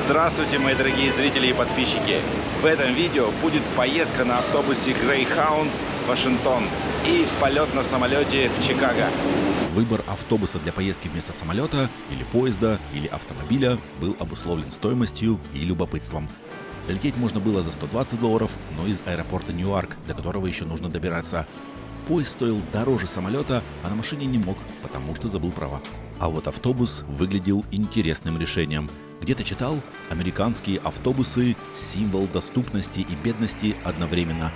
Здравствуйте, мои дорогие зрители и подписчики! В этом видео будет поездка на автобусе Greyhound в Вашингтон и полет на самолете в Чикаго. Выбор автобуса для поездки вместо самолета, или поезда, или автомобиля был обусловлен стоимостью и любопытством. Долететь можно было за $120, но из аэропорта Ньюарк, до которого еще нужно добираться. Поезд стоил дороже самолета, а на машине не мог, потому что забыл права. А вот автобус выглядел интересным решением. Где-то читал, американские автобусы – символ доступности и бедности одновременно.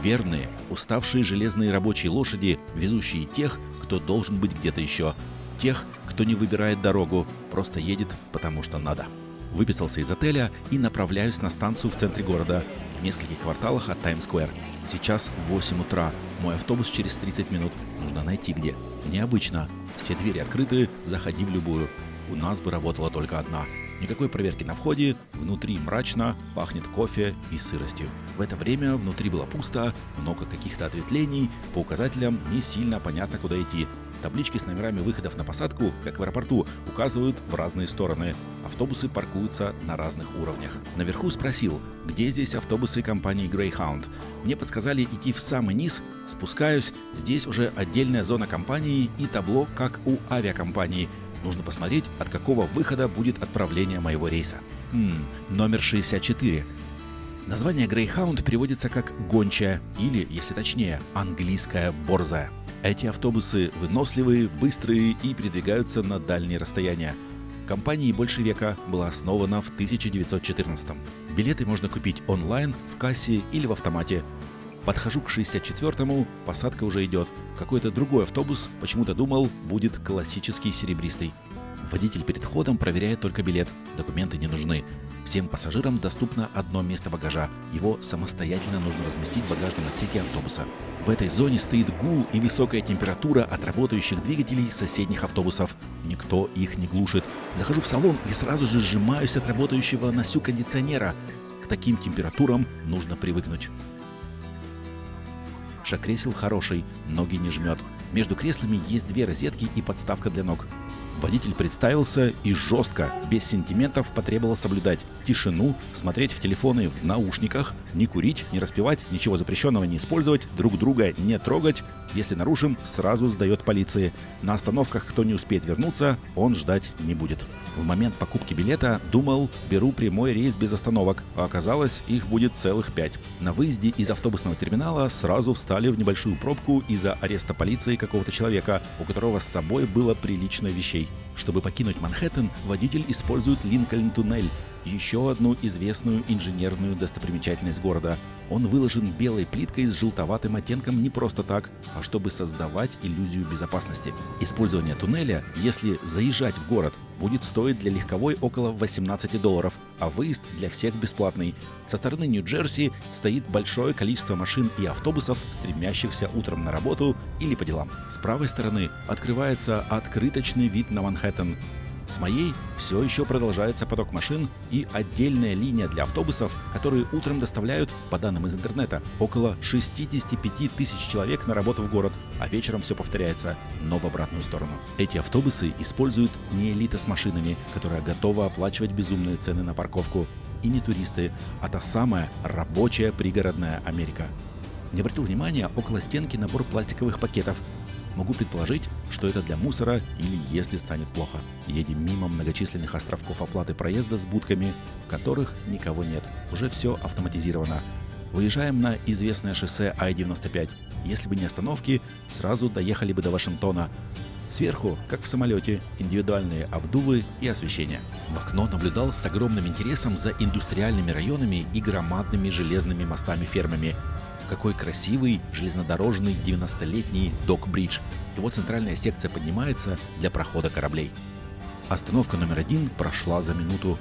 Верные, уставшие железные рабочие лошади, везущие тех, кто должен быть где-то еще. Тех, кто не выбирает дорогу, просто едет, потому что надо. Выписался из отеля и направляюсь на станцию в центре города, в нескольких кварталах от Таймс-сквер. Сейчас 8 утра. Мой автобус через 30 минут. Нужно найти где. Необычно. Все двери открыты, заходи в любую. У нас бы работала только одна. Никакой проверки на входе, внутри мрачно, пахнет кофе и сыростью. В это время внутри было пусто, много каких-то ответвлений, по указателям не сильно понятно, куда идти. Таблички с номерами выходов на посадку, как в аэропорту, указывают в разные стороны. Автобусы паркуются на разных уровнях. Наверху спросил, где здесь автобусы компании Greyhound. Мне подсказали идти в самый низ, спускаюсь, здесь уже отдельная зона компании и табло, как у авиакомпании. Нужно посмотреть, от какого выхода будет отправление моего рейса. Номер 64. Название Greyhound переводится как «гончая» или, если точнее, английская «борзая». Эти автобусы выносливые, быстрые и передвигаются на дальние расстояния. Компания больше века, была основана в 1914. Билеты можно купить онлайн, в кассе или в автомате. Подхожу к 64-му, посадка уже идет. Какой-то другой автобус, почему-то думал, будет классический серебристый. Водитель перед входом проверяет только билет, документы не нужны. Всем пассажирам доступно одно место багажа. Его самостоятельно нужно разместить в багажном отсеке автобуса. В этой зоне стоит гул и высокая температура от работающих двигателей соседних автобусов. Никто их не глушит. Захожу в салон и сразу же сжимаюсь от работающего на всю кондиционера. К таким температурам нужно привыкнуть. Шаг кресел хороший, ноги не жмет. Между креслами есть две розетки и подставка для ног. Водитель представился и жестко, без сентиментов, потребовал соблюдать тишину, смотреть в телефоны в наушниках, не курить, не распивать, ничего запрещенного не использовать, друг друга не трогать. Если нарушим, сразу сдает полиции. На остановках, кто не успеет вернуться, он ждать не будет. В момент покупки билета думал, беру прямой рейс без остановок, а оказалось, их будет целых 5. На выезде из автобусного терминала сразу встали в небольшую пробку из-за ареста полиции какого-то человека, у которого с собой было прилично вещей. Чтобы покинуть Манхэттен, водитель использует Линкольн-туннель, еще одну известную инженерную достопримечательность города. Он выложен белой плиткой с желтоватым оттенком не просто так, а чтобы создавать иллюзию безопасности. Использование туннеля, если заезжать в город, будет стоить для легковой около $18, а выезд для всех бесплатный. Со стороны Нью-Джерси стоит большое количество машин и автобусов, стремящихся утром на работу или по делам. С правой стороны открывается открыточный вид на Манхэттен. С моей все еще продолжается поток машин и отдельная линия для автобусов, которые утром доставляют, по данным из интернета, около 65 тысяч человек на работу в город, а вечером все повторяется, но в обратную сторону. Эти автобусы используют не элита с машинами, которая готова оплачивать безумные цены на парковку, и не туристы, а та самая рабочая пригородная Америка. Не обратил внимания около стенки набор пластиковых пакетов. Могу предположить, что это для мусора или если станет плохо. Едем мимо многочисленных островков оплаты проезда с будками, в которых никого нет. Уже все автоматизировано. Выезжаем на известное шоссе I-95. Если бы не остановки, сразу доехали бы до Вашингтона. Сверху, как в самолете, индивидуальные обдувы и освещение. В окно наблюдал с огромным интересом за индустриальными районами и громадными железными мостами-фермами. Какой красивый железнодорожный 90-летний док-бридж. Его центральная секция поднимается для прохода кораблей. Остановка номер 1 прошла за минуту.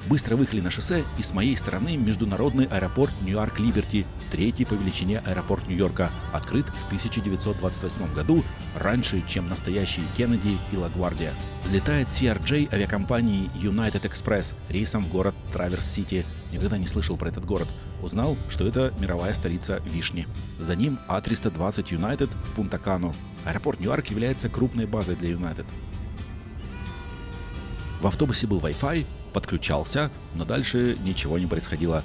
Быстро выехали на шоссе, и с моей стороны международный аэропорт Ньюарк-Либерти, третий по величине аэропорт Нью-Йорка, открыт в 1928 году, раньше, чем настоящие Кеннеди и Лагвардия. Взлетает CRJ авиакомпании United Express рейсом в город Траверс-Сити. Никогда не слышал про этот город. Узнал, что это мировая столица вишни. За ним А320 United в Пунта-Кану. Аэропорт Ньюарк является крупной базой для United. В автобусе был Wi-Fi, подключался, но дальше ничего не происходило.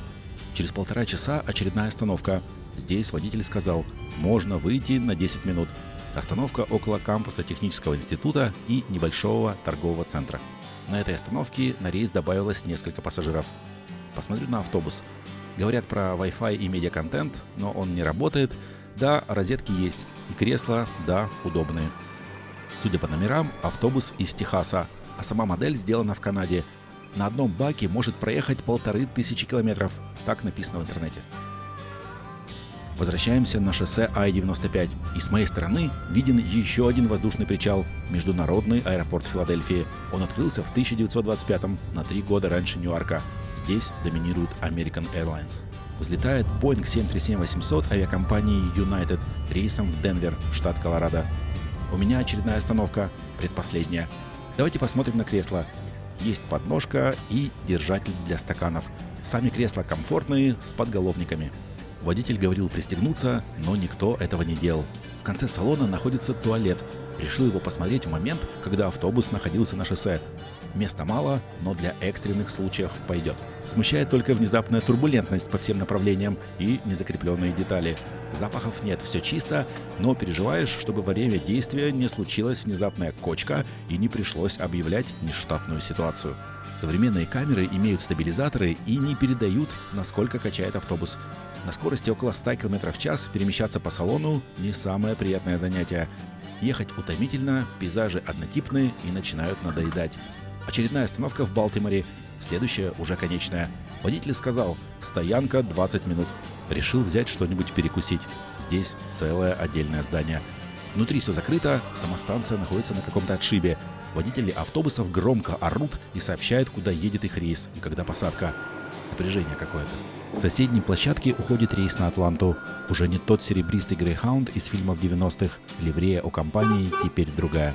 Через 1,5 часа очередная остановка. Здесь водитель сказал, можно выйти на 10 минут. Остановка около кампуса технического института и небольшого торгового центра. На этой остановке на рейс добавилось несколько пассажиров. Посмотрю на автобус. Говорят про Wi-Fi и медиаконтент, но он не работает. Да, розетки есть. И кресла, да, удобные. Судя по номерам, автобус из Техаса, а сама модель сделана в Канаде. На одном баке может проехать 1500 километров. Так написано в интернете. Возвращаемся на шоссе I-95. И с моей стороны виден еще один воздушный причал – Международный аэропорт Филадельфии. Он открылся в 1925-м, на 3 года раньше Ньюарка. Здесь доминирует American Airlines. Взлетает Boeing 737-800 авиакомпании United рейсом в Денвер, штат Колорадо. У меня очередная остановка, предпоследняя. Давайте посмотрим на кресла. Есть подножка и держатель для стаканов. Сами кресла комфортные, с подголовниками. Водитель говорил пристегнуться, но никто этого не делал. В конце салона находится туалет. Решил его посмотреть в момент, когда автобус находился на шоссе. Места мало, но для экстренных случаев пойдет. Смущает только внезапная турбулентность по всем направлениям и незакрепленные детали. Запахов нет, все чисто, но переживаешь, чтобы во время действия не случилась внезапная кочка и не пришлось объявлять нештатную ситуацию. Современные камеры имеют стабилизаторы и не передают, насколько качает автобус. На скорости около 100 км в час перемещаться по салону – не самое приятное занятие. Ехать утомительно, пейзажи однотипные и начинают надоедать. Очередная остановка в Балтиморе, следующая уже конечная. Водитель сказал «стоянка 20 минут». Решил взять что-нибудь перекусить. Здесь целое отдельное здание. Внутри все закрыто, сама станция находится на каком-то отшибе. Водители автобусов громко орут и сообщают, куда едет их рейс и когда посадка. Напряжение какое-то. С соседней площадки уходит рейс на Атланту. Уже не тот серебристый Greyhound из фильмов 90-х. Ливрея у компании теперь другая.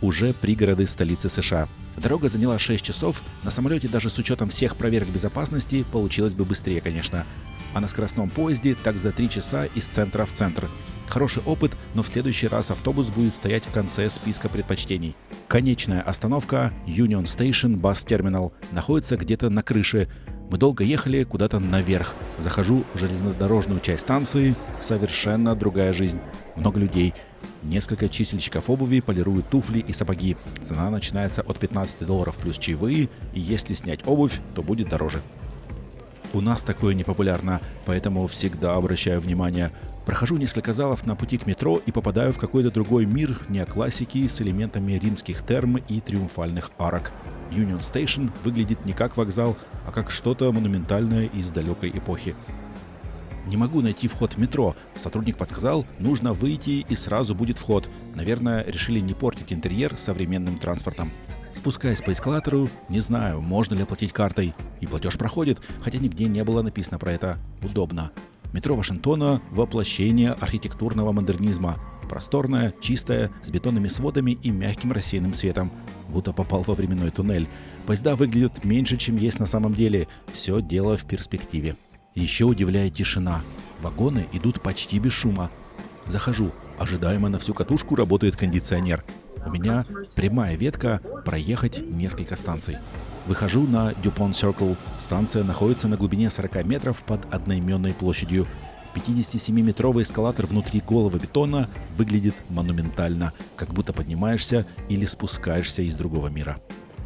Уже пригороды столицы США. Дорога заняла 6 часов. На самолете даже с учетом всех проверок безопасности получилось бы быстрее, конечно. А на скоростном поезде так за 3 часа из центра в центр. Хороший опыт, но в следующий раз автобус будет стоять в конце списка предпочтений. Конечная остановка Union Station Bus Terminal находится где-то на крыше. Мы долго ехали куда-то наверх. Захожу в железнодорожную часть станции. Совершенно другая жизнь. Много людей. Несколько чистильщиков обуви полируют туфли и сапоги. Цена начинается от $15 плюс чаевые, и если снять обувь, то будет дороже. У нас такое не популярно, поэтому всегда обращаю внимание. Прохожу несколько залов на пути к метро и попадаю в какой-то другой мир неоклассики с элементами римских терм и триумфальных арок. Union Station выглядит не как вокзал, а как что-то монументальное из далекой эпохи. Не могу найти вход в метро. Сотрудник подсказал, нужно выйти и сразу будет вход. Наверное, решили не портить интерьер современным транспортом. Спускаясь по эскалатору, не знаю, можно ли оплатить картой. И платеж проходит, хотя нигде не было написано про это. Удобно. Метро Вашингтона – воплощение архитектурного модернизма. Просторное, чистое, с бетонными сводами и мягким рассеянным светом. Будто попал во временной туннель. Поезда выглядят меньше, чем есть на самом деле. Все дело в перспективе. Еще удивляет тишина. Вагоны идут почти без шума. Захожу. Ожидаемо на всю катушку работает кондиционер. У меня прямая ветка проехать несколько станций. Выхожу на Dupont Circle. Станция находится на глубине 40 метров под одноименной площадью. 57-метровый эскалатор внутри голого бетона выглядит монументально, как будто поднимаешься или спускаешься из другого мира.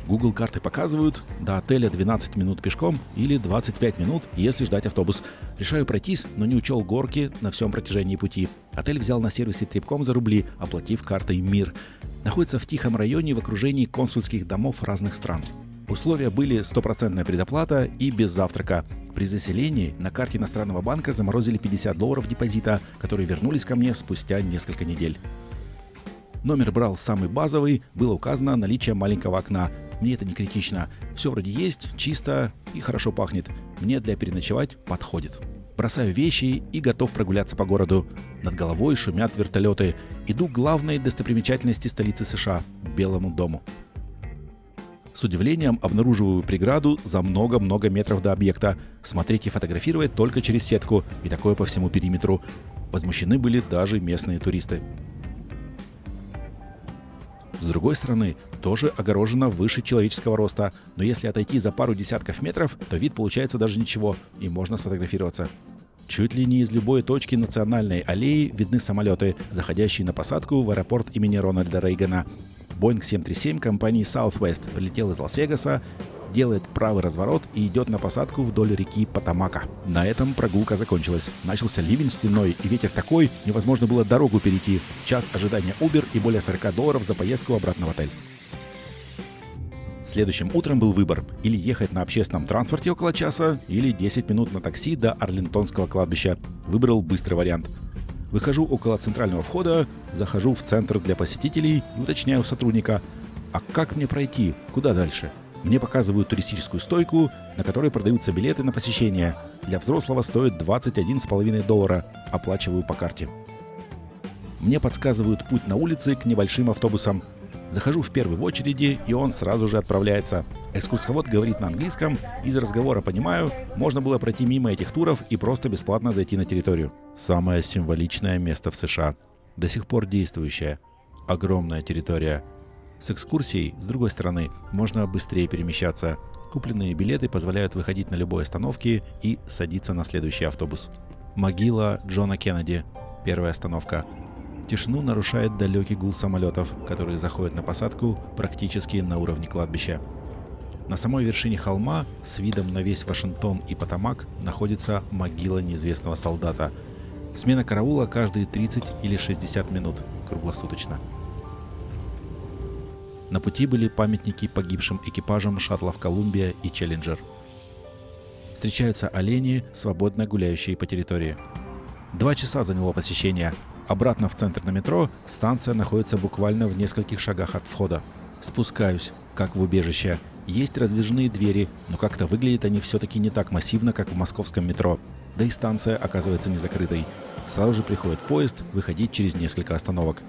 Google карты показывают до отеля 12 минут пешком или 25 минут, если ждать автобус. Решаю пройтись, но не учел горки на всем протяжении пути. Отель взял на сервисе Trip.com за рубли, оплатив картой МИР. Находится в тихом районе в окружении консульских домов разных стран. Условия были 100% предоплата и без завтрака. При заселении на карте иностранного банка заморозили $50 депозита, которые вернулись ко мне спустя несколько недель. Номер брал самый базовый, было указано наличие маленького окна. Мне это не критично. Все вроде есть, чисто и хорошо пахнет. Мне для переночевать подходит. Бросаю вещи и готов прогуляться по городу. Над головой шумят вертолеты. Иду к главной достопримечательности столицы США – Белому дому. С удивлением обнаруживаю преграду за много-много метров до объекта. Смотреть и фотографировать только через сетку, и такое по всему периметру. Возмущены были даже местные туристы. С другой стороны, тоже огорожена выше человеческого роста, но если отойти за пару десятков метров, то вид получается даже ничего, и можно сфотографироваться. Чуть ли не из любой точки национальной аллеи видны самолеты, заходящие на посадку в аэропорт имени Рональда Рейгана. Boeing 737 компании Southwest прилетел из Лас-Вегаса, делает правый разворот и идет на посадку вдоль реки Потамака. На этом прогулка закончилась. Начался ливень стеной и ветер такой, невозможно было дорогу перейти. Час ожидания Uber и более $40 за поездку обратно в отель. Следующим утром был выбор: или ехать на общественном транспорте около часа, или 10 минут на такси до Арлингтонского кладбища. Выбрал быстрый вариант. Выхожу около центрального входа, захожу в центр для посетителей и уточняю у сотрудника: а как мне пройти? Куда дальше? Мне показывают туристическую стойку, на которой продаются билеты на посещение. Для взрослого стоит $21,5. Оплачиваю по карте. Мне подсказывают путь на улице к небольшим автобусам. Захожу в первый в очереди, и он сразу же отправляется. Экскурсовод говорит на английском, из разговора понимаю, можно было пройти мимо этих туров и просто бесплатно зайти на территорию. Самое символичное место в США. До сих пор действующее. Огромная территория. С экскурсией, с другой стороны, можно быстрее перемещаться. Купленные билеты позволяют выходить на любой остановке и садиться на следующий автобус. Могила Джона Кеннеди. Первая остановка. Тишину нарушает далекий гул самолетов, которые заходят на посадку практически на уровне кладбища. На самой вершине холма, с видом на весь Вашингтон и Потамак, находится могила неизвестного солдата. Смена караула каждые 30 или 60 минут, круглосуточно. На пути были памятники погибшим экипажам шаттлов «Колумбия» и «Челленджер». Встречаются олени, свободно гуляющие по территории. 2 часа заняло посещение. Обратно в центр на метро, станция находится буквально в нескольких шагах от входа. Спускаюсь, как в убежище. Есть раздвижные двери, но как-то выглядят они все-таки не так массивно, как в московском метро. Да и станция оказывается не закрытой. Сразу же приходит поезд, выходить через несколько остановок.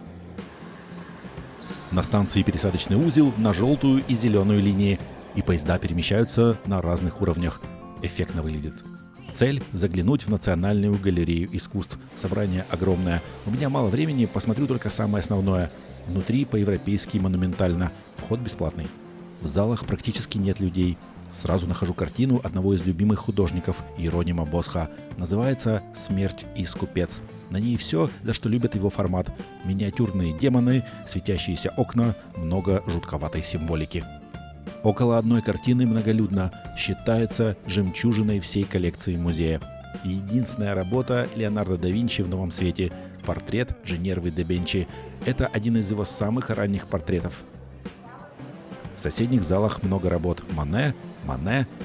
На станции пересадочный узел на желтую и зеленую линии, и поезда перемещаются на разных уровнях. Эффектно выглядит. Цель – заглянуть в Национальную галерею искусств. Собрание огромное. У меня мало времени, посмотрю только самое основное. Внутри по-европейски монументально. Вход бесплатный. В залах практически нет людей. Сразу нахожу картину одного из любимых художников, Иеронима Босха. Называется «Смерть и скупец». На ней все, за что любят его формат. Миниатюрные демоны, светящиеся окна, много жутковатой символики. Около одной картины многолюдно, считается жемчужиной всей коллекции музея. Единственная работа Леонардо да Винчи в новом свете – портрет Женевры де Бенчи. Это один из его самых ранних портретов. В соседних залах много работ Мане,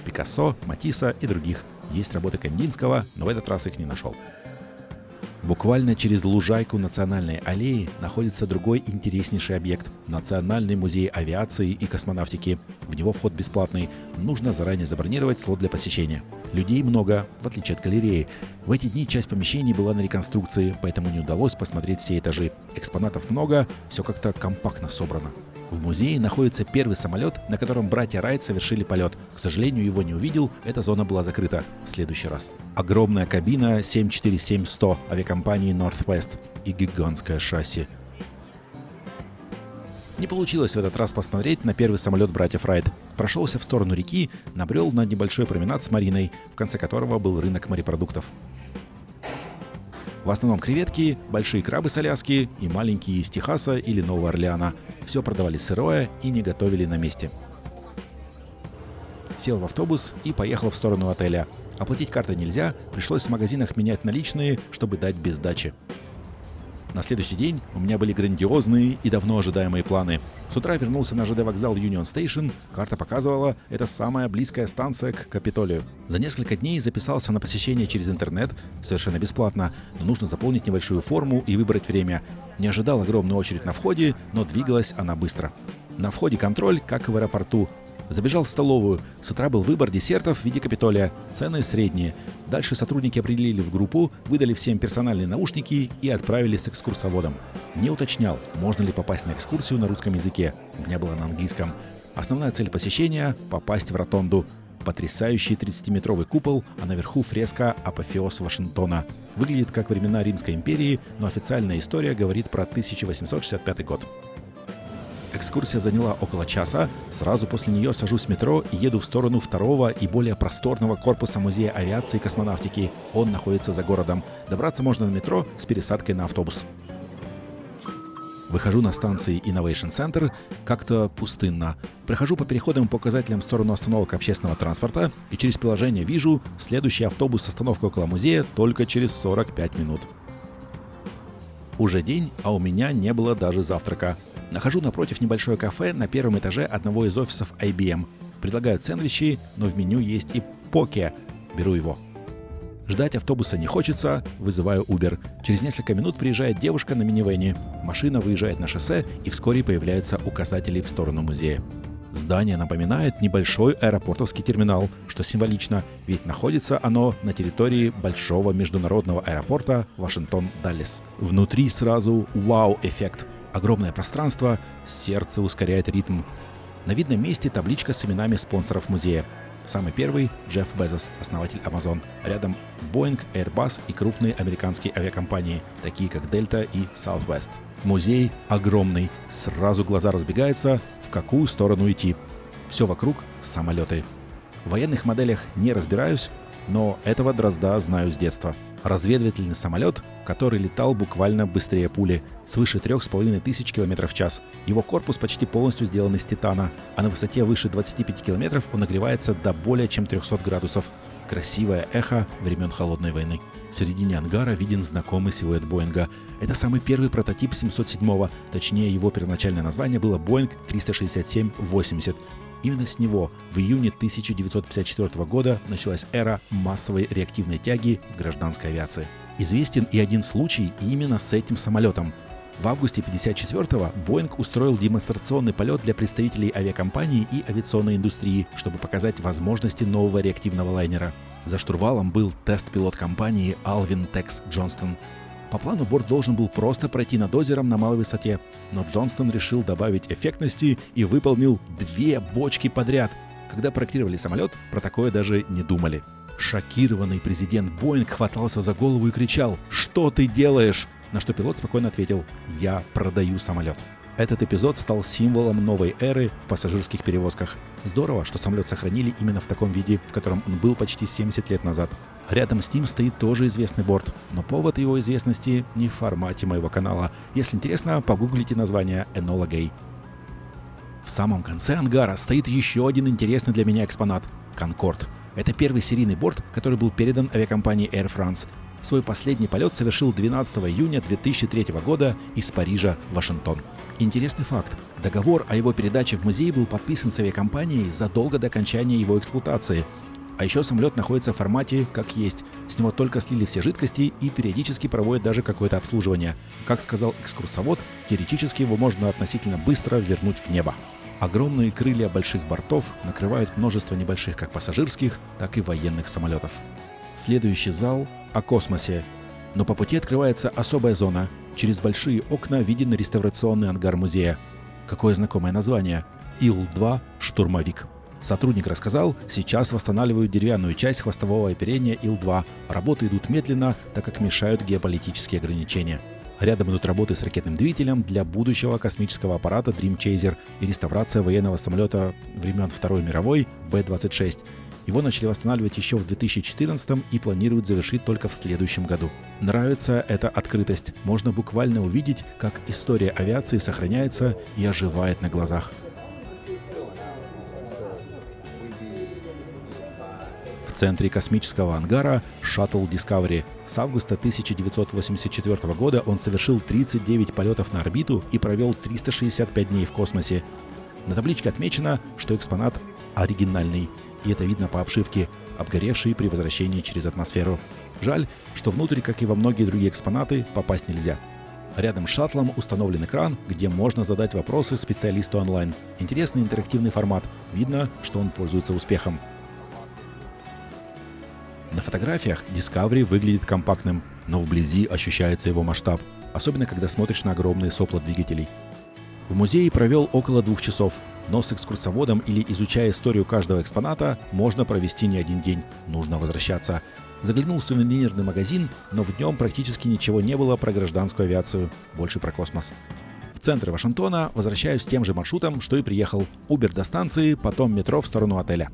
Пикассо, Матисса и других. Есть работы Кандинского, но в этот раз их не нашел. Буквально через лужайку Национальной аллеи находится другой интереснейший объект – Национальный музей авиации и космонавтики. В него вход бесплатный, нужно заранее забронировать слот для посещения. Людей много, в отличие от галереи. В эти дни часть помещений была на реконструкции, поэтому не удалось посмотреть все этажи. Экспонатов много, все как-то компактно собрано. В музее находится первый самолет, на котором братья Райт совершили полет. К сожалению, его не увидел, эта зона была закрыта. В следующий раз. Огромная кабина 747-100 авиакомпании Northwest и гигантское шасси. Не получилось в этот раз посмотреть на первый самолет братьев Райт. Прошелся в сторону реки, набрел на небольшой променад с мариной, в конце которого был рынок морепродуктов. В основном креветки, большие крабы с Аляски и маленькие из Техаса или Нового Орлеана. Все продавали сырое и не готовили на месте. Сел в автобус и поехал в сторону отеля. Оплатить картой нельзя, пришлось в магазинах менять наличные, чтобы дать без сдачи. На следующий день у меня были грандиозные и давно ожидаемые планы. С утра вернулся на ЖД-вокзал Union Station. Карта показывала, это самая близкая станция к Капитолию. За несколько дней записался на посещение через интернет, совершенно бесплатно, но нужно заполнить небольшую форму и выбрать время. Не ожидал огромную очередь на входе, но двигалась она быстро. На входе контроль, как и в аэропорту. Забежал в столовую. С утра был выбор десертов в виде Капитолия. Цены средние. Дальше сотрудники определили в группу, выдали всем персональные наушники и отправили с экскурсоводом. Не уточнял, можно ли попасть на экскурсию на русском языке. У меня было на английском. Основная цель посещения – попасть в ротонду. Потрясающий 30-метровый купол, а наверху фреска «Апофеоз Вашингтона». Выглядит как времена Римской империи, но официальная история говорит про 1865 год. Экскурсия заняла около часа. Сразу после нее сажусь в метро и еду в сторону второго и более просторного корпуса Музея авиации и космонавтики. Он находится за городом. Добраться можно на метро с пересадкой на автобус. Выхожу на станции Innovation Center, как-то пустынно. Прохожу по переходным показателям в сторону остановок общественного транспорта и через приложение вижу следующий автобус с остановкой около музея только через 45 минут. Уже день, а у меня не было даже завтрака. Нахожу напротив небольшое кафе на первом этаже одного из офисов IBM. Предлагают сэндвичи, но в меню есть и поке. Беру его. Ждать автобуса не хочется, вызываю Uber. Через несколько минут приезжает девушка на минивэне. Машина выезжает на шоссе, и вскоре появляются указатели в сторону музея. Здание напоминает небольшой аэропортовский терминал, что символично, ведь находится оно на территории большого международного аэропорта Вашингтон-Даллес. Внутри сразу вау-эффект. Огромное пространство, сердце ускоряет ритм. На видном месте табличка с именами спонсоров музея. Самый первый – Джефф Безос, основатель Amazon. Рядом Boeing, Airbus и крупные американские авиакомпании, такие как Delta и Southwest. Музей огромный, сразу глаза разбегаются, в какую сторону идти. Все вокруг – самолеты. В военных моделях не разбираюсь, но этого Дрозда знаю с детства. Разведывательный самолет, который летал буквально быстрее пули, свыше 3500 км в час. Его корпус почти полностью сделан из титана, а на высоте выше 25 км он нагревается до более чем 300 градусов. Красивое эхо времен Холодной войны. В середине ангара виден знакомый силуэт Боинга. Это самый первый прототип 707-го, точнее его первоначальное название было Boeing 367-80. Именно с него в июне 1954 года началась эра массовой реактивной тяги в гражданской авиации. Известен и один случай именно с этим самолетом. В августе 1954-го Боинг устроил демонстрационный полет для представителей авиакомпании и авиационной индустрии, чтобы показать возможности нового реактивного лайнера. За штурвалом был тест-пилот компании Алвин Текс Джонстон. По плану борт должен был просто пройти над озером на малой высоте, но Джонстон решил добавить эффектности и выполнил 2 бочки подряд. Когда проектировали самолет, про такое даже не думали. Шокированный президент Боинг хватался за голову и кричал: «Что ты делаешь?», на что пилот спокойно ответил: «Я продаю самолет». Этот эпизод стал символом новой эры в пассажирских перевозках. Здорово, что самолет сохранили именно в таком виде, в котором он был почти 70 лет назад. Рядом с ним стоит тоже известный борт, но повод его известности не в формате моего канала. Если интересно, погуглите название Энола Гей. В самом конце ангара стоит еще один интересный для меня экспонат – Конкорд. Это первый серийный борт, который был передан авиакомпании Air France. Свой последний полет совершил 12 июня 2003 года из Парижа в Вашингтон. Интересный факт. Договор о его передаче в музей был подписан с авиакомпанией задолго до окончания его эксплуатации. А еще самолет находится в формате как есть. С него только слили все жидкости и периодически проводят даже какое-то обслуживание. Как сказал экскурсовод, теоретически его можно относительно быстро вернуть в небо. Огромные крылья больших бортов накрывают множество небольших как пассажирских, так и военных самолетов. Следующий зал о космосе. Но по пути открывается особая зона. Через большие окна виден реставрационный ангар музея. Какое знакомое название? Ил-2 «Штурмовик». Сотрудник рассказал, сейчас восстанавливают деревянную часть хвостового оперения Ил-2. Работы идут медленно, так как мешают геополитические ограничения. Рядом идут работы с ракетным двигателем для будущего космического аппарата Dream Chaser и реставрация военного самолета времен Второй мировой Б-26. Его начали восстанавливать еще в 2014 и планируют завершить только в следующем году. Нравится эта открытость. Можно буквально увидеть, как история авиации сохраняется и оживает на глазах. В центре космического ангара шаттл Discovery. С августа 1984 года он совершил 39 полетов на орбиту и провел 365 дней в космосе. На табличке отмечено, что экспонат оригинальный, и это видно по обшивке, обгоревшей при возвращении через атмосферу. Жаль, что внутрь, как и во многие другие экспонаты, попасть нельзя. Рядом с шаттлом установлен экран, где можно задать вопросы специалисту онлайн. Интересный интерактивный формат. Видно, что он пользуется успехом. На фотографиях Discovery выглядит компактным, но вблизи ощущается его масштаб, особенно когда смотришь на огромные сопла двигателей. В музее провел около 2 часов, но с экскурсоводом или изучая историю каждого экспоната можно провести не один день, нужно возвращаться. Заглянул в сувенирный магазин, но в нем практически ничего не было про гражданскую авиацию, больше про космос. В центр Вашингтона, возвращаюсь тем же маршрутом, что и приехал. Uber до станции, потом метро в сторону отеля.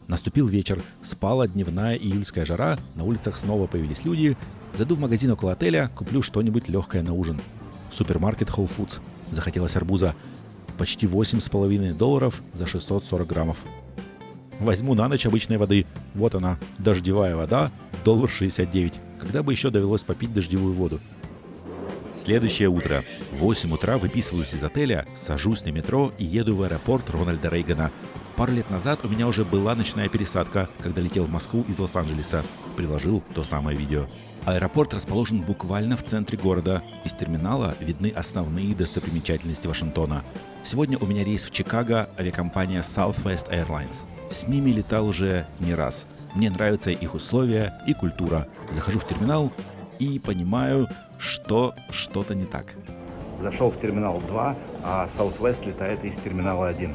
Наступил вечер, спала дневная июльская жара, на улицах снова появились люди. Зайду в магазин около отеля, куплю что-нибудь легкое на ужин. Супермаркет Whole Foods. Захотелось арбуза. Почти $8,5 за 640 граммов. Возьму на ночь обычной воды. Вот она, дождевая вода, $1.69. Когда бы еще довелось попить дождевую воду? Следующее утро. В 8 утра выписываюсь из отеля, сажусь на метро и еду в аэропорт Рональда Рейгана. Пару лет назад у меня уже была ночная пересадка, когда летел в Москву из Лос-Анджелеса. Приложил то самое видео. Аэропорт расположен буквально в центре города. Из терминала видны основные достопримечательности Вашингтона. Сегодня у меня рейс в Чикаго, авиакомпания Southwest Airlines. С ними летал уже не раз. Мне нравятся их условия и культура. Захожу в терминал и понимаю, что что-то не так. Зашел в терминал 2, а Southwest летает из терминала 1.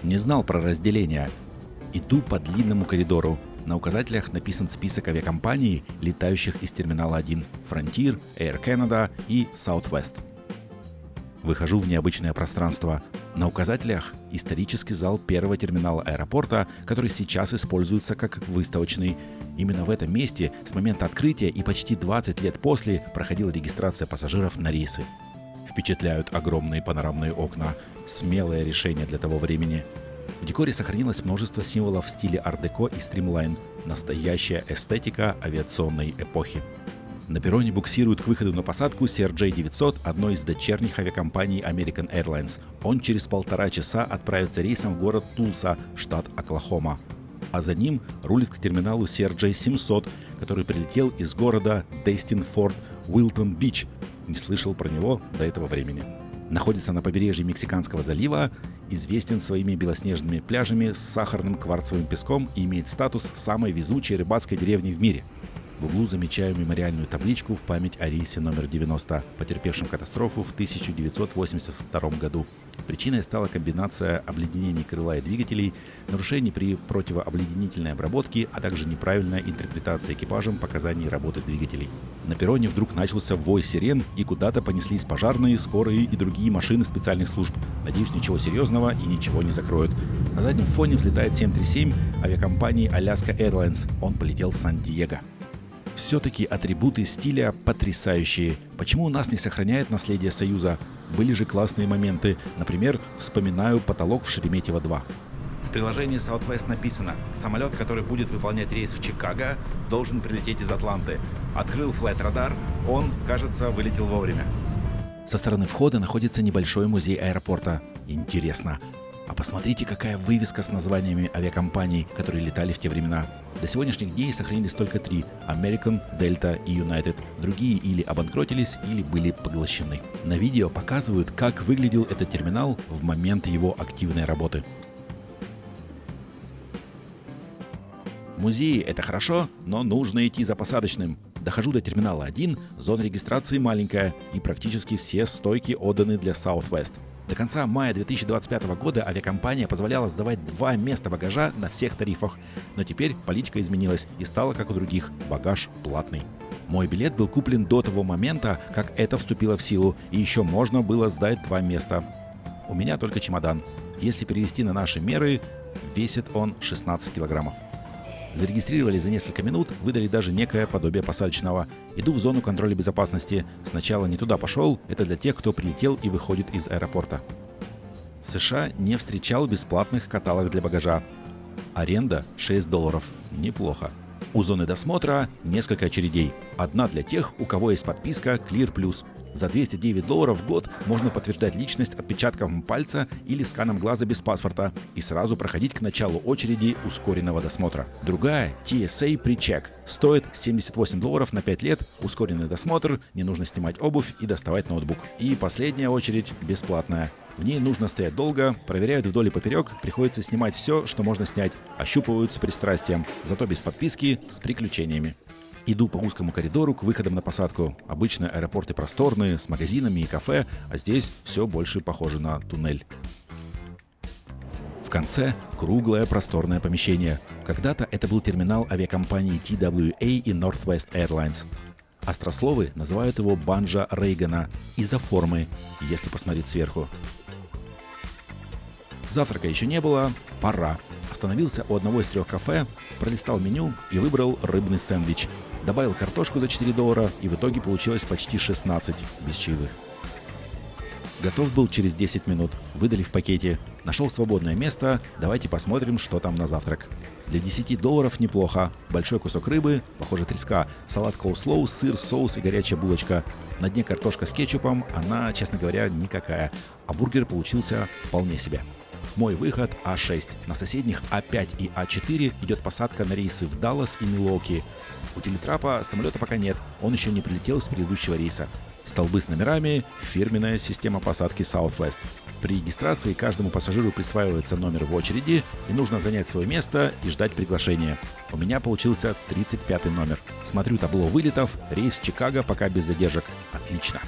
Не знал про разделение. Иду по длинному коридору. На указателях написан список авиакомпаний, летающих из терминала 1: Frontier, Air Canada и Southwest. Выхожу в необычное пространство. На указателях исторический зал первого терминала аэропорта, который сейчас используется как выставочный. Именно в этом месте с момента открытия и почти 20 лет после проходила регистрация пассажиров на рейсы. Впечатляют огромные панорамные окна. Смелое решение для того времени. В декоре сохранилось множество символов в стиле ар-деко и стримлайн. Настоящая эстетика авиационной эпохи. На перроне буксирует к выходу на посадку CRJ-900, одной из дочерних авиакомпаний American Airlines. Он через 1,5 часа отправится рейсом в город Тулса, штат Оклахома. А за ним рулит к терминалу CRJ-700, который прилетел из города Дестин-Форт Уилтон-Бич. Не слышал про него до этого времени. Находится на побережье Мексиканского залива, известен своими белоснежными пляжами с сахарным кварцевым песком и имеет статус самой везучей рыбацкой деревни в мире. В углу замечаю мемориальную табличку в память о рейсе номер 90, потерпевшем катастрофу в 1982 году. Причиной стала комбинация обледенений крыла и двигателей, нарушений при противообледенительной обработке, а также неправильная интерпретация экипажем показаний работы двигателей. На перроне вдруг начался вой сирен, и куда-то понеслись пожарные, скорые и другие машины специальных служб. Надеюсь, ничего серьезного и ничего не закроют. На заднем фоне взлетает 737 авиакомпании Alaska Airlines. Он полетел в Сан-Диего. Все-таки атрибуты стиля потрясающие. Почему у нас не сохраняет наследие Союза? Были же классные моменты. Например, вспоминаю потолок в Шереметьево-2. В приложении Southwest написано: самолет, который будет выполнять рейс в Чикаго, должен прилететь из Атланты. Открыл флайт-радар, он, кажется, вылетел вовремя. Со стороны входа находится небольшой музей аэропорта. Интересно. А посмотрите, какая вывеска с названиями авиакомпаний, которые летали в те времена. До сегодняшних дней сохранились только 3: American, Delta и United. Другие или обанкротились, или были поглощены. На видео показывают, как выглядел этот терминал в момент его активной работы. Музеи — это хорошо, но нужно идти за посадочным. Дохожу до терминала 1, зона регистрации маленькая, и практически все стойки отданы для Southwest. До конца мая 2025 года авиакомпания позволяла сдавать 2 места багажа на всех тарифах. Но теперь политика изменилась и стала как у других – багаж платный. Мой билет был куплен до того момента, как это вступило в силу, и еще можно было сдать 2 места. У меня только чемодан. Если перевести на наши меры, весит он 16 килограммов. Зарегистрировали за несколько минут, выдали даже некое подобие посадочного. Иду в зону контроля безопасности. Сначала не туда пошел, это для тех, кто прилетел и выходит из аэропорта. В США не встречал бесплатных каталог для багажа. Аренда $6. Неплохо. У зоны досмотра несколько очередей. Одна для тех, у кого есть подписка Clear Plus. За $209 в год можно подтверждать личность отпечатком пальца или сканом глаза без паспорта и сразу проходить к началу очереди ускоренного досмотра. Другая, TSA PreCheck, стоит $78 на 5 лет, ускоренный досмотр, не нужно снимать обувь и доставать ноутбук. И последняя очередь бесплатная. В ней нужно стоять долго, проверяют вдоль и поперек, приходится снимать все, что можно снять, ощупывают с пристрастием, зато без подписки, с приключениями. Иду по узкому коридору к выходам на посадку. Обычно аэропорты просторные, с магазинами и кафе, а здесь все больше похоже на туннель. В конце круглое просторное помещение. Когда-то это был терминал авиакомпании TWA и Northwest Airlines. Острословы называют его банджо Рейгана из-за формы, если посмотреть сверху. Завтрака еще не было, пора. Остановился у одного из 3 кафе, пролистал меню и выбрал рыбный сэндвич. Добавил картошку за $4 и в итоге получилось почти 16 без чаевых. Готов был через 10 минут. Выдали в пакете. Нашел свободное место. Давайте посмотрим, что там на завтрак. Для $10 неплохо. Большой кусок рыбы, похоже треска, салат коуслоу, сыр, соус и горячая булочка. На дне картошка с кетчупом. Она, честно говоря, никакая. А бургер получился вполне себе. Мой выход А6. На соседних А5 и А4 идет посадка на рейсы в Даллас и Милуоки. У телетрапа самолета пока нет. Он еще не прилетел с предыдущего рейса. Столбы с номерами, фирменная система посадки Southwest. При регистрации каждому пассажиру присваивается номер в очереди, и нужно занять свое место и ждать приглашения. У меня получился 35 номер. Смотрю табло вылетов, рейс в Чикаго пока без задержек. Отлично.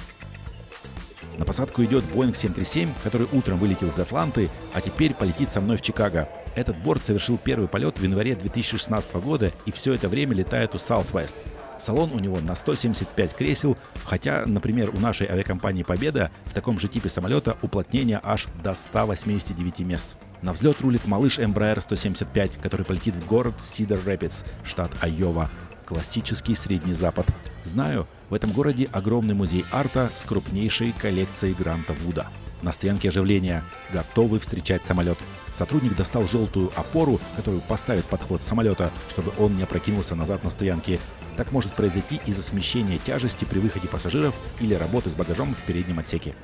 На посадку идет Boeing 737, который утром вылетел из Атланты, а теперь полетит со мной в Чикаго. Этот борт совершил первый полет в январе 2016 года и все это время летает у Southwest. Салон у него на 175 кресел, хотя, например, у нашей авиакомпании «Победа» в таком же типе самолета уплотнение аж до 189 мест. На взлет рулит малыш Embraer 175, который полетит в город Сидер Рэпидс, штат Айова. Классический Средний Запад. Знаю, в этом городе огромный музей арта с крупнейшей коллекцией Гранта Вуда. На стоянке оживления. Готовы встречать самолет. Сотрудник достал желтую опору, которую поставит под хвост самолета, чтобы он не опрокинулся назад на стоянке. Так может произойти из-за смещения тяжести при выходе пассажиров или работы с багажом в переднем отсеке.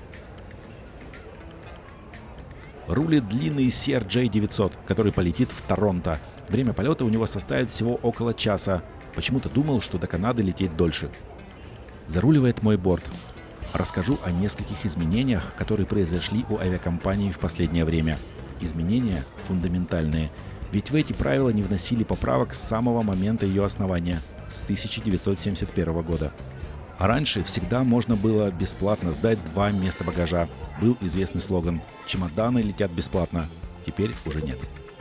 Рулит длинный CRJ-900, который полетит в Торонто. Время полета у него составит всего около часа. Почему-то думал, что до Канады лететь дольше. Заруливает мой борт. Расскажу о нескольких изменениях, которые произошли у авиакомпании в последнее время. Изменения фундаментальные, ведь в эти правила не вносили поправок с самого момента ее основания, с 1971 года. А раньше всегда можно было бесплатно сдать 2 места багажа. Был известный слоган «Чемоданы летят бесплатно». Теперь уже нет.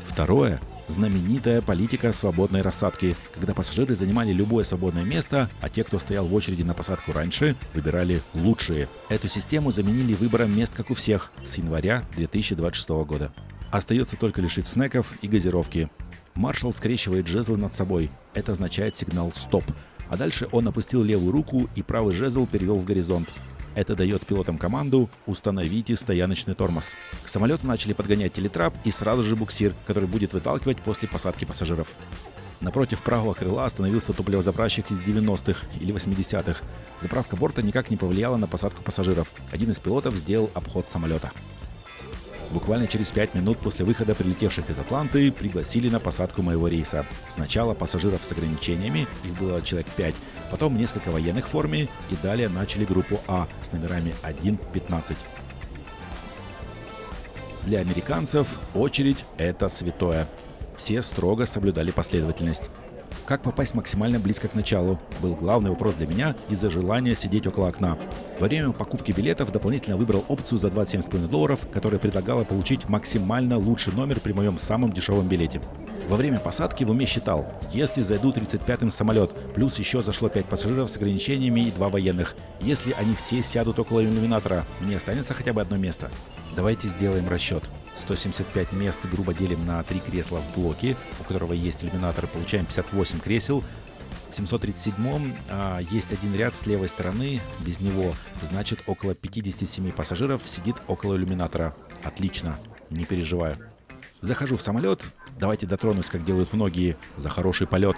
Второе. Знаменитая политика свободной рассадки, когда пассажиры занимали любое свободное место, а те, кто стоял в очереди на посадку раньше, выбирали лучшие. Эту систему заменили выбором мест, как у всех, с января 2026 года. Остается только лишить снеков и газировки. Маршал скрещивает жезлы над собой. Это означает сигнал «Стоп». А дальше он опустил левую руку и правый жезл перевел в горизонт. Это дает пилотам команду «Установите стояночный тормоз». К самолету начали подгонять телетрап и сразу же буксир, который будет выталкивать после посадки пассажиров. Напротив правого крыла остановился топливозаправщик из 90-х или 80-х. Заправка борта никак не повлияла на посадку пассажиров. Один из пилотов сделал обход самолета. Буквально через 5 минут после выхода прилетевших из Атланты пригласили на посадку моего рейса. Сначала пассажиров с ограничениями, их было человек 5, потом несколько военных в форме и далее начали группу А с номерами 1-15. Для американцев очередь – это святое. Все строго соблюдали последовательность. Как попасть максимально близко к началу, был главный вопрос для меня из-за желания сидеть около окна. Во время покупки билетов дополнительно выбрал опцию за $27,5, которая предлагала получить максимально лучший номер при моем самом дешевом билете. Во время посадки в уме считал, если зайду 35-м самолет, плюс еще зашло 5 пассажиров с ограничениями и 2 военных. Если они все сядут около иллюминатора, мне останется хотя бы одно место. Давайте сделаем расчет. 175 мест грубо делим на 3 кресла в блоке, у которого есть иллюминатор, получаем 58 кресел. В 737-м есть один ряд с левой стороны, без него, значит около 57 пассажиров сидит около иллюминатора. Отлично, не переживаю. Захожу в самолет, давайте дотронусь, как делают многие, за хороший полет.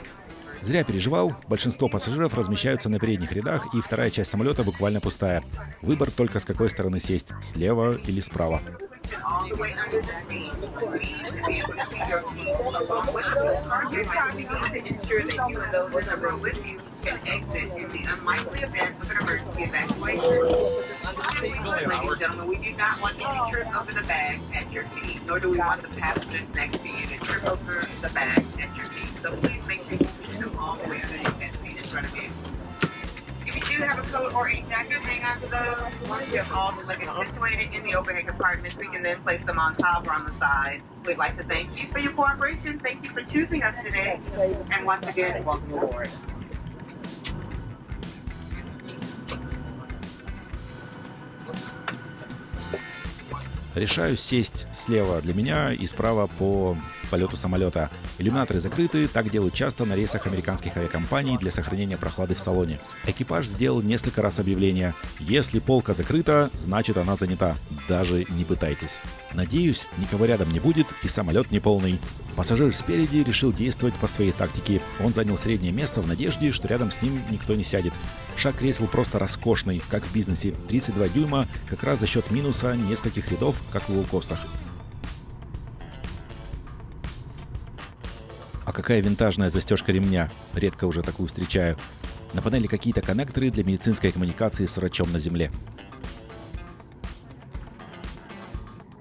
Зря переживал, большинство пассажиров размещаются на передних рядах, и вторая часть самолета буквально пустая. Выбор только с какой стороны сесть, слева или справа. All the way under the seat to be able to see your feet along with us. Your time you need to ensure that you and those in the room with you can exit in the unlikely event of an emergency evacuation. Ladies and gentlemen, we do not want you to trip over the bag at your feet, nor do we want the passengers next to you to trip over the bag at your feet. So please make sure you push them all the way underneath that seat in front of you. If you do have a coat or a jacket, hang on to those. Once you have all the luggage situated in the overhead compartments, we can then place them on top or on the side. We'd like to thank you for your cooperation. Thank you for choosing us today. And once again, welcome aboard. Решаю сесть слева для меня и справа по полету самолета. Иллюминаторы закрыты, так делают часто на рейсах американских авиакомпаний для сохранения прохлады в салоне. Экипаж сделал несколько раз объявление: если полка закрыта, значит она занята. Даже не пытайтесь. Надеюсь, никого рядом не будет и самолет не полный. Пассажир спереди решил действовать по своей тактике. Он занял среднее место в надежде, что рядом с ним никто не сядет. Шаг кресел просто роскошный, как в бизнесе. 32 дюйма, как раз за счет минуса нескольких рядов, как в лоукостах. А какая винтажная застежка ремня. Редко уже такую встречаю. На панели какие-то коннекторы для медицинской коммуникации с врачом на земле.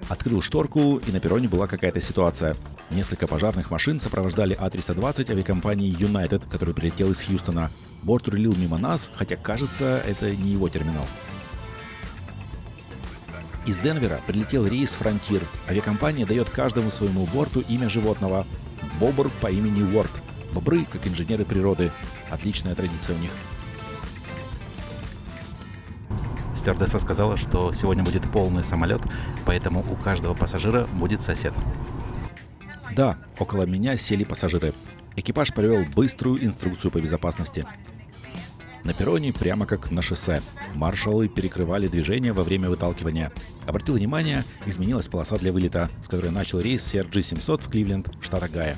Открыл шторку, и на перроне была какая-то ситуация. Несколько пожарных машин сопровождали А320 авиакомпании United, который прилетел из Хьюстона. Борт рулил мимо нас, хотя, кажется, это не его терминал. Из Денвера прилетел рейс Frontier. Авиакомпания дает каждому своему борту имя животного. Бобр по имени Уорд. Бобры, как инженеры природы. Отличная традиция у них. Стюардесса сказала, что сегодня будет полный самолет, поэтому у каждого пассажира будет сосед. Да, около меня сели пассажиры. Экипаж провел быструю инструкцию по безопасности. На перроне прямо как на шоссе. Маршалы перекрывали движение во время выталкивания. Обратил внимание, изменилась полоса для вылета, с которой начал рейс CRJ-700 в Кливленд, штат Огайо.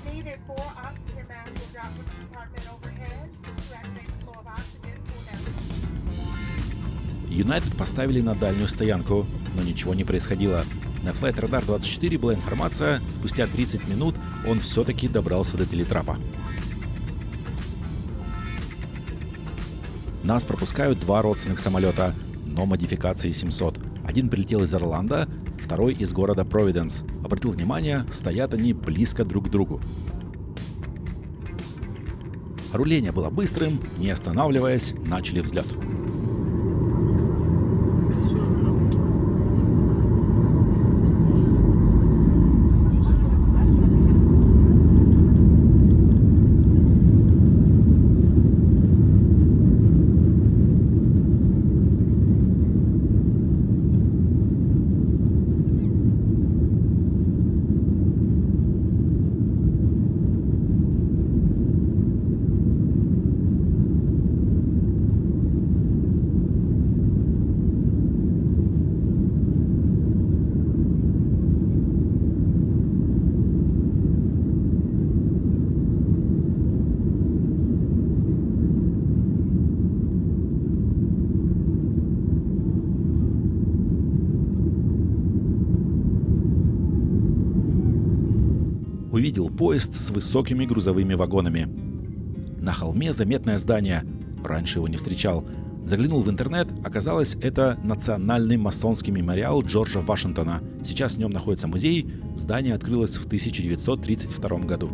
United поставили на дальнюю стоянку, но ничего не происходило. На Flight Radar 24 была информация, спустя 30 минут он все-таки добрался до телетрапа. Нас пропускают два родственных самолета, но модификации 700. Один прилетел из Орландо, второй из города Провиденс. Обратил внимание, стоят они близко друг к другу. Руление было быстрым, не останавливаясь, начали взлет. Увидел поезд с высокими грузовыми вагонами. На холме заметное здание. Раньше его не встречал. Заглянул в интернет, оказалось, это Национальный масонский мемориал Джорджа Вашингтона. Сейчас в нем находится музей. Здание открылось в 1932 году.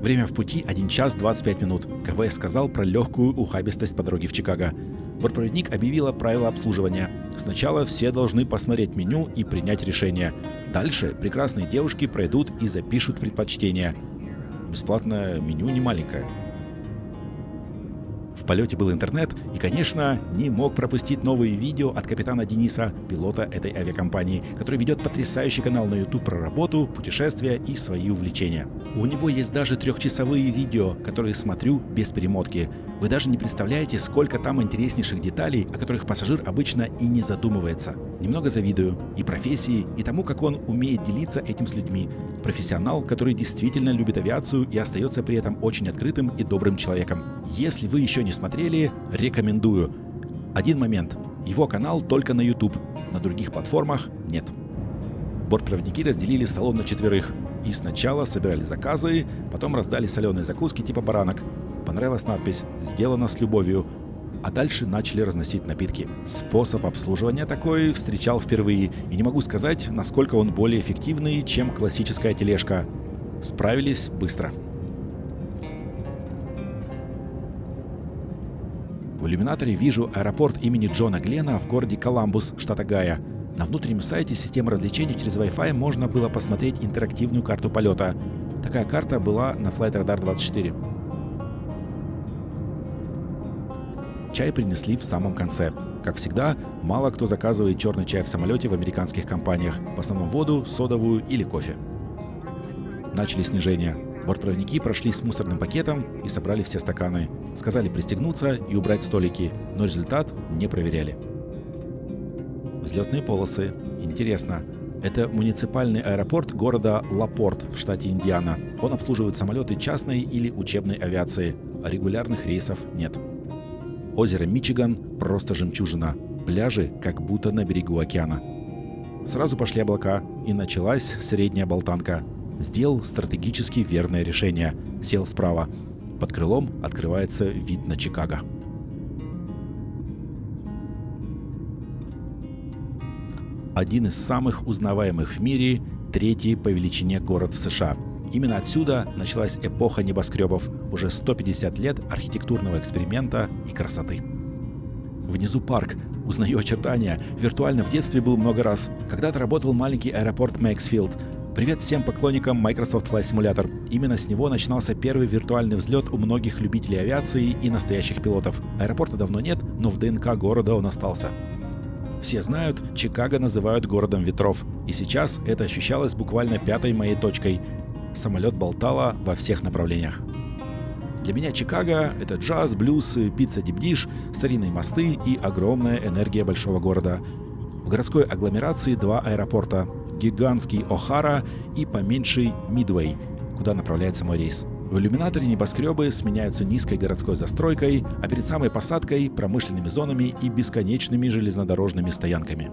Время в пути 1 час 25 минут. КВС сказал про легкую ухабистость по дороге в Чикаго. Бортпроводник объявила правила обслуживания. Сначала все должны посмотреть меню и принять решение. Дальше прекрасные девушки пройдут и запишут предпочтения. Бесплатное меню не маленькое. В полете был интернет и, конечно, не мог пропустить новые видео от капитана Дениса, пилота этой авиакомпании, который ведет потрясающий канал на YouTube про работу, путешествия и свои увлечения. У него есть даже 3-часовые видео, которые смотрю без перемотки. Вы даже не представляете, сколько там интереснейших деталей, о которых пассажир обычно и не задумывается. Немного завидую и профессии, и тому, как он умеет делиться этим с людьми. Профессионал, который действительно любит авиацию и остается при этом очень открытым и добрым человеком. Если вы еще не смотрели, рекомендую. Один момент. Его канал только на YouTube. На других платформах нет. Бортпроводники разделили салон на 4. И сначала собирали заказы, потом раздали соленые закуски типа баранок. Понравилась надпись «Сделано с любовью». А дальше начали разносить напитки. Способ обслуживания такой встречал впервые. И не могу сказать, насколько он более эффективный, чем классическая тележка. Справились быстро. В иллюминаторе вижу аэропорт имени Джона Глена в городе Коламбус, штат Огайо. На внутреннем сайте системы развлечений через Wi-Fi можно было посмотреть интерактивную карту полета. Такая карта была на Flight Radar 24. Чай принесли в самом конце. Как всегда, мало кто заказывает черный чай в самолете в американских компаниях. В основном воду, содовую или кофе. Начали снижение. Бортпроводники прошли с мусорным пакетом и собрали все стаканы. Сказали пристегнуться и убрать столики, но результат не проверяли. Взлетные полосы. Интересно. Это муниципальный аэропорт города Лапорт в штате Индиана. Он обслуживает самолеты частной или учебной авиации, а регулярных рейсов нет. Озеро Мичиган – просто жемчужина. Пляжи как будто на берегу океана. Сразу пошли облака, и началась средняя болтанка. Сделал стратегически верное решение. Сел справа. Под крылом открывается вид на Чикаго. Один из самых узнаваемых в мире, третий по величине город в США. Именно отсюда началась эпоха небоскребов, уже 150 лет архитектурного эксперимента и красоты. Внизу парк. Узнаю очертания. Виртуально в детстве был много раз. Когда-то работал маленький аэропорт Мэйксфилд. Привет всем поклонникам Microsoft Flight Simulator. Именно с него начинался первый виртуальный взлет у многих любителей авиации и настоящих пилотов. Аэропорта давно нет, но в ДНК города он остался. Все знают, Чикаго называют городом ветров. И сейчас это ощущалось буквально пятой моей точкой. Самолет болтало во всех направлениях. Для меня Чикаго — это джаз, блюз, пицца дипдиш, старинные мосты и огромная энергия большого города. В городской агломерации два аэропорта — гигантский О'Хара и поменьший Мидвей, куда направляется мой рейс. В иллюминаторе небоскребы сменяются низкой городской застройкой, а перед самой посадкой — промышленными зонами и бесконечными железнодорожными стоянками.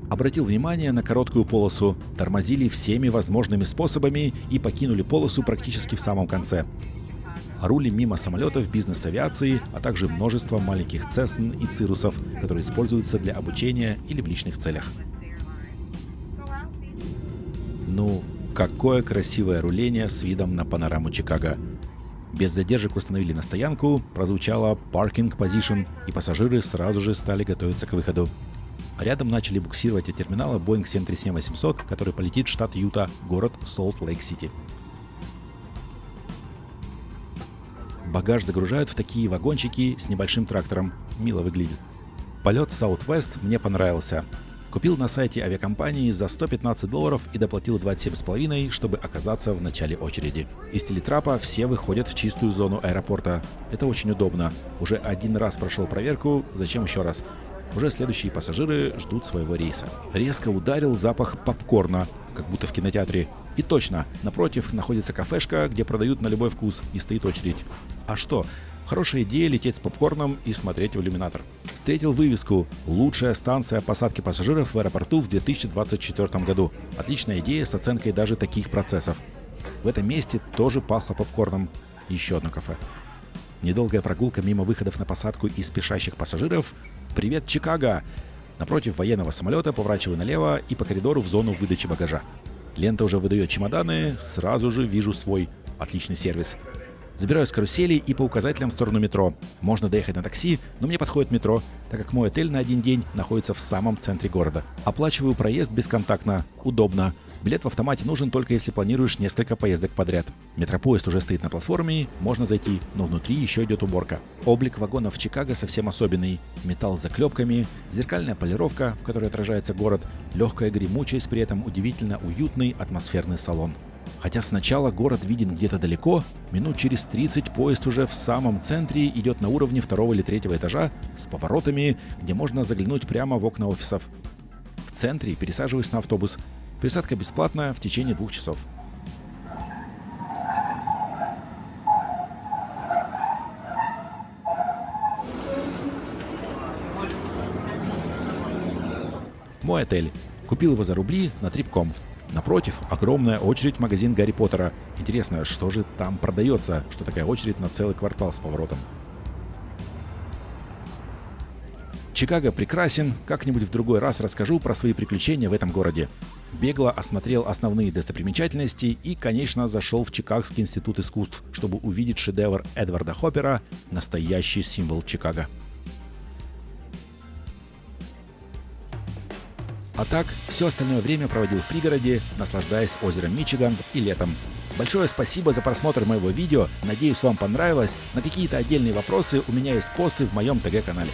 Обратил внимание на короткую полосу, тормозили всеми возможными способами и покинули полосу практически в самом конце. Рули мимо самолетов бизнес-авиации, а также множество маленьких Цесн и Цирусов, которые используются для обучения или в личных целях. Ну, какое красивое руление с видом на панораму Чикаго. Без задержек установили на стоянку, прозвучало «Parking Position», и пассажиры сразу же стали готовиться к выходу. Рядом начали буксировать от терминала Boeing 737-800, который полетит в штат Юта, город Солт-Лейк-Сити. Багаж загружают в такие вагончики с небольшим трактором. Мило выглядит. Полет Southwest мне понравился. Купил на сайте авиакомпании за $115 и доплатил $27,5, чтобы оказаться в начале очереди. Из телетрапа все выходят в чистую зону аэропорта. Это очень удобно. Уже один раз прошел проверку, зачем еще раз? Уже следующие пассажиры ждут своего рейса. Резко ударил запах попкорна, как будто в кинотеатре. И точно, напротив находится кафешка, где продают на любой вкус, и стоит очередь. А что? Хорошая идея лететь с попкорном и смотреть в иллюминатор. Встретил вывеску «Лучшая станция посадки пассажиров в аэропорту в 2024 году». Отличная идея с оценкой даже таких процессов. В этом месте тоже пахло попкорном. Еще одно кафе. Недолгая прогулка мимо выходов на посадку и спешащих пассажиров. «Привет, Чикаго!» Напротив военного самолета поворачиваю налево и по коридору в зону выдачи багажа. Лента уже выдает чемоданы, сразу же вижу свой. Отличный сервис. Забираю с карусели и по указателям в сторону метро. Можно доехать на такси, но мне подходит метро, так как мой отель на один день находится в самом центре города. Оплачиваю проезд бесконтактно. Удобно. Билет в автомате нужен только если планируешь несколько поездок подряд. Метропоезд уже стоит на платформе, можно зайти, но внутри еще идет уборка. Облик вагонов в Чикаго совсем особенный. Металл с заклепками, зеркальная полировка, в которой отражается город, легкая гремучесть, при этом удивительно уютный атмосферный салон. Хотя сначала город виден где-то далеко, минут через 30 поезд уже в самом центре идет на уровне 2 или 3 этажа с поворотами, где можно заглянуть прямо в окна офисов. В центре пересаживаюсь на автобус. Пересадка бесплатная в течение 2 часов. Мой отель. Купил его за рубли на Trip.com. Напротив, огромная очередь в магазин Гарри Поттера. Интересно, что же там продается, что такая очередь на целый квартал с поворотом. Чикаго прекрасен, как-нибудь в другой раз расскажу про свои приключения в этом городе. Бегло осмотрел основные достопримечательности и, конечно, зашел в Чикагский институт искусств, чтобы увидеть шедевр Эдварда Хоппера «Настоящий символ Чикаго». А так, все остальное время проводил в пригороде, наслаждаясь озером Мичиган и летом. Большое спасибо за просмотр моего видео. Надеюсь, вам понравилось. На какие-то отдельные вопросы у меня есть посты в моем ТГ-канале.